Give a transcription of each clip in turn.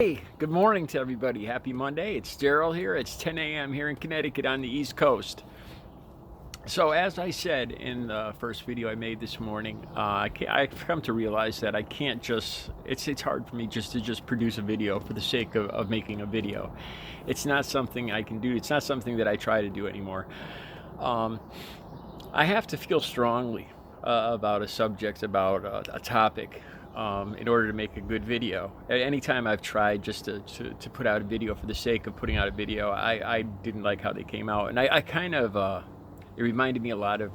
Hey, good morning to everybody. Happy Monday. It's Daryl here. It's 10 a.m. here in Connecticut on the East Coast. So as I said in the first video I made this morning, I've come to realize that I can't just, it's hard for me just to produce a video for the sake of making a video. It's not something I can do. It's not something that I try to do anymore. I have to feel strongly about a subject, about a topic, in order to make a good video. Anytime I've tried just to put out a video for the sake of putting out a video, I didn't like how they came out. And I kind of, it reminded me a lot of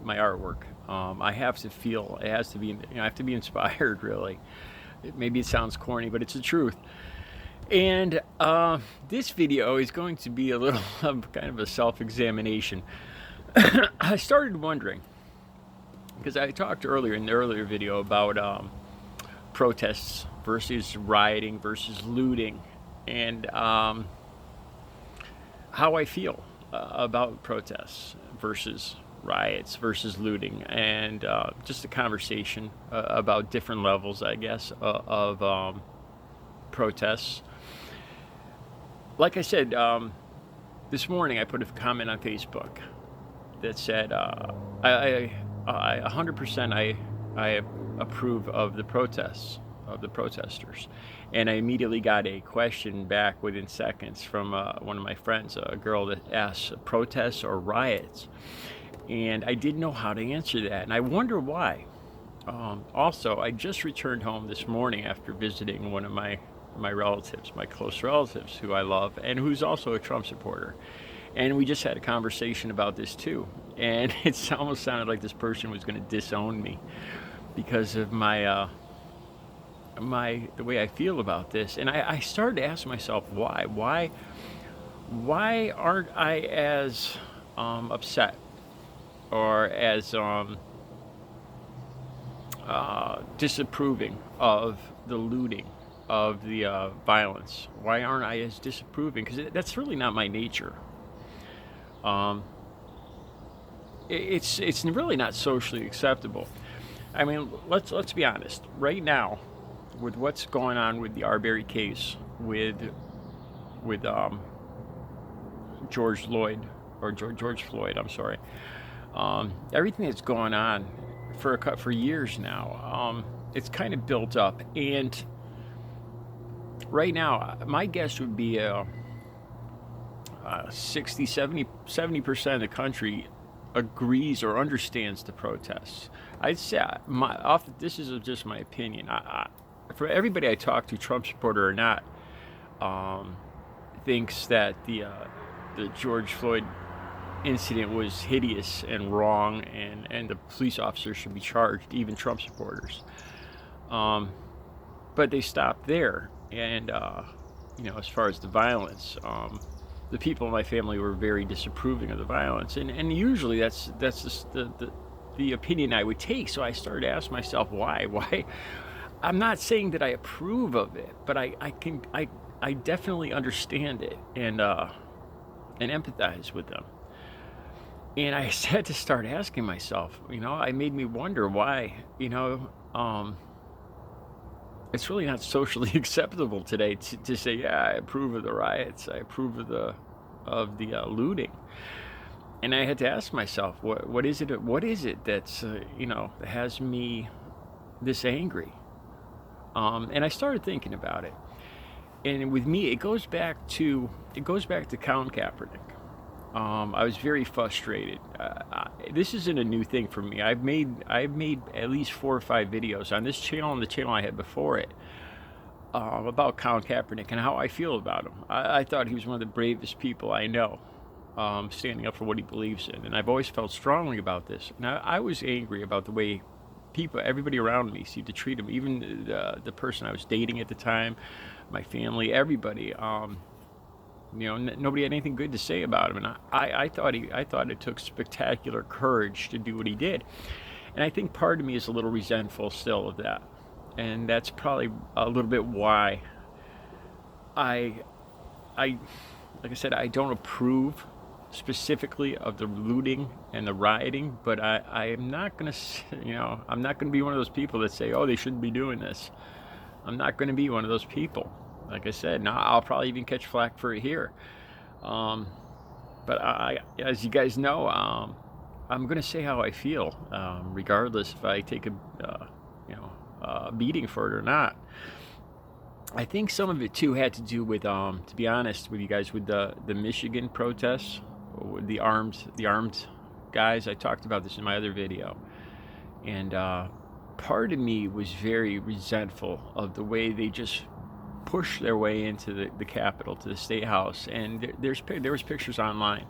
my artwork. I have to feel, it has to be, I have to be inspired, really. Maybe it sounds corny, but it's the truth. And this video is going to be a little of kind of a self-examination. I started wondering, because I talked earlier in the earlier video about protests versus rioting versus looting, and how I feel about protests versus riots versus looting, and just a conversation about different levels, I guess, of protests. Like I said, this morning I put a comment on Facebook that said I 100% I approve of the protests, of the protesters. And I immediately got a question back within seconds from one of my friends, a girl that asked, protests or riots? And I didn't know how to answer that, and I wonder why. Also, I just returned home this morning after visiting one of my relatives, my close relatives, who I love, and who's also a Trump supporter. And we just had a conversation about this too. And it almost sounded like this person was going to disown me because of my the way I feel about this. And I started to ask myself why aren't I as upset or as disapproving of the looting, of the violence? Why aren't I as disapproving? Because that's really not my nature. It's really not socially acceptable. I mean, let's be honest. Right now, with what's going on with the Arbery case, with George Floyd, I'm sorry. Everything that's going on for years now, it's kind of built up, and right now, my guess would be 70% of the country agrees or understands the protests. I'd say this is just my opinion. For everybody I talk to, Trump supporter or not, thinks that the George Floyd incident was hideous and wrong, and the police officers should be charged, even Trump supporters. But they stopped there, and as far as the violence, the people in my family were very disapproving of the violence, and usually that's just the opinion I would take. So I started to ask myself why. I'm not saying that I approve of it, but I definitely understand it and empathize with them. And I had to start asking myself, it made me wonder why, it's really not socially acceptable today to say, yeah, I approve of the riots, I approve of the looting. And I had to ask myself, what is it that's that has me this angry? And I started thinking about it. And with me, it goes back to Colin Kaepernick. I was very frustrated. This isn't a new thing for me. I've made at least 4 or 5 videos on this channel and the channel I had before it, about Colin Kaepernick and how I feel about him. I thought he was one of the bravest people I know, standing up for what he believes in. And I've always felt strongly about this. Now, I was angry about the way everybody around me seemed to treat him, even the person I was dating at the time, my family, everybody. Nobody had anything good to say about him, and I thought it took spectacular courage to do what he did, and I think part of me is a little resentful still of that, and that's probably a little bit why like I said, I don't approve specifically of the looting and the rioting, but I am not gonna, I'm not gonna be one of those people that say, oh, they shouldn't be doing this. I'm not gonna be one of those people. like I said, now I'll probably even catch flack for it here. Um, but as you guys know, I'm gonna say how I feel, regardless if I take a beating for it or not. I think some of it too had to do with, to be honest with you guys, with the Michigan protests, with the armed guys. I talked about this in my other video, and part of me was very resentful of the way they just pushed their way into the Capitol, to the State House. And there was pictures online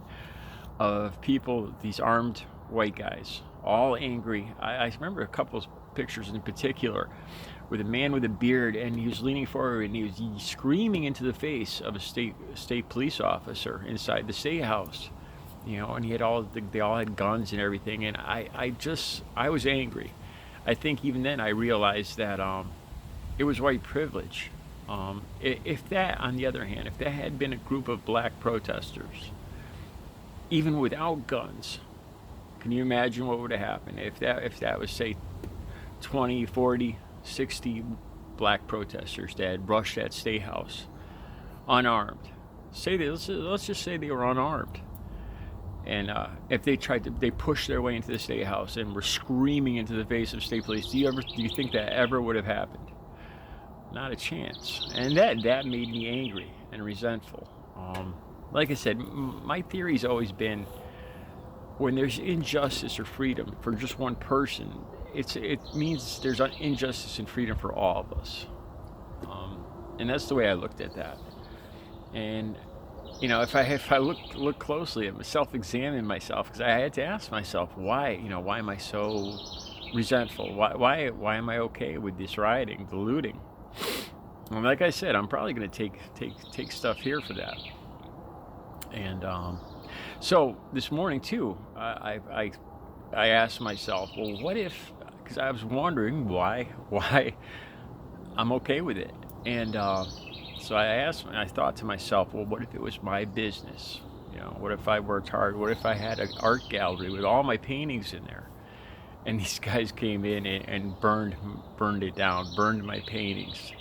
of people, these armed white guys, all angry. I remember a couple of pictures in particular with a man with a beard, and he was leaning forward and he was screaming into the face of a state police officer inside the State House, and he had they all had guns and everything, and I was angry. I think even then I realized that it was white privilege. If that, on the other hand, if that had been a group of black protesters, even without guns, can you imagine what would have happened if that was, say, 20, 40, 60 black protesters that had rushed that State House unarmed? Let's just say they were unarmed, and if they pushed their way into the State House and were screaming into the face of state police, do you think that ever would have happened? Not a chance. And that made me angry and resentful. Like I said, my theory's always been, when there's injustice or freedom for just one person, it means there's injustice and freedom for all of us. And that's the way I looked at that. And if I look closely at self-examine myself, because I had to ask myself, why am I so resentful? Why am I okay with this rioting, the looting? And like I said, I'm probably going to take stuff here for that. And so this morning too, I asked myself, well, what if? Because I was wondering why I'm okay with it, and so I thought to myself, well, what if it was my business? What if I worked hard? What if I had an art gallery with all my paintings in there, and these guys came in and burned it down, burned my paintings?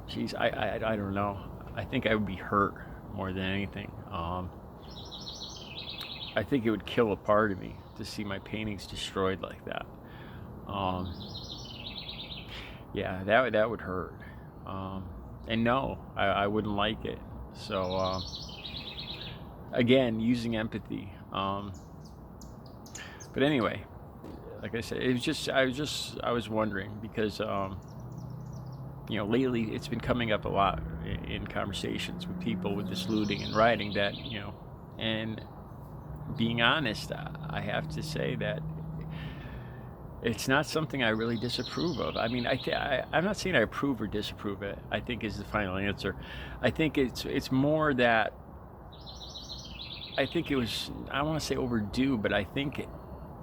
Geez, I don't know. I think I would be hurt more than anything. I think it would kill a part of me to see my paintings destroyed like that. Yeah, that would hurt. And no, I wouldn't like it. So again, using empathy. But anyway, like I said, I was wondering, because lately it's been coming up a lot in conversations with people with this looting and rioting, that and being honest, I have to say that it's not something I really disapprove of. I mean, I'm not saying I approve or disapprove it, I think, is the final answer. I think it's more that I think it was, I don't want to say overdue, but I think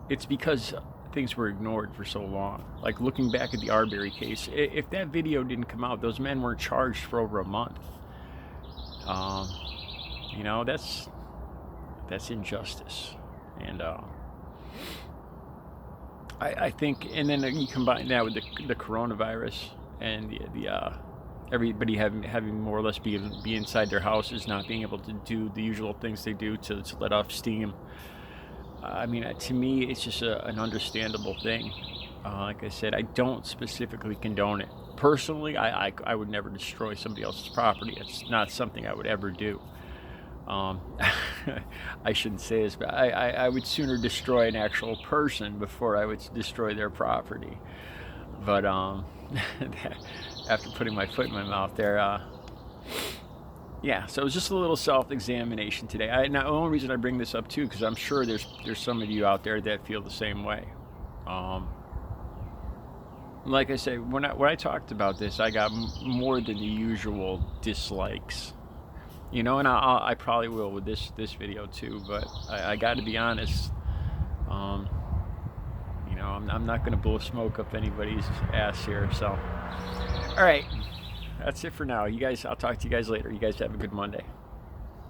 it's because things were ignored for so long. Like, looking back at the Arbery case, if that video didn't come out, those men weren't charged for over a month. That's injustice. And I think, and then you combine that with the coronavirus and the everybody having more or less be inside their houses, not being able to do the usual things they do to let off steam. I mean, to me, it's just an understandable thing. Like I said, I don't specifically condone it. Personally, I would never destroy somebody else's property. It's not something I would ever do. I shouldn't say this, but I would sooner destroy an actual person before I would destroy their property. But after putting my foot in my mouth there, yeah, so it was just a little self-examination today. Now, the only reason I bring this up too, because I'm sure there's some of you out there that feel the same way. Like I said, when I talked about this, I got more than the usual dislikes, and I probably will with this video too. But I got to be honest. I'm not going to blow smoke up anybody's ass here. So, all right. That's it for now. You guys, I'll talk to you guys later. You guys have a good Monday.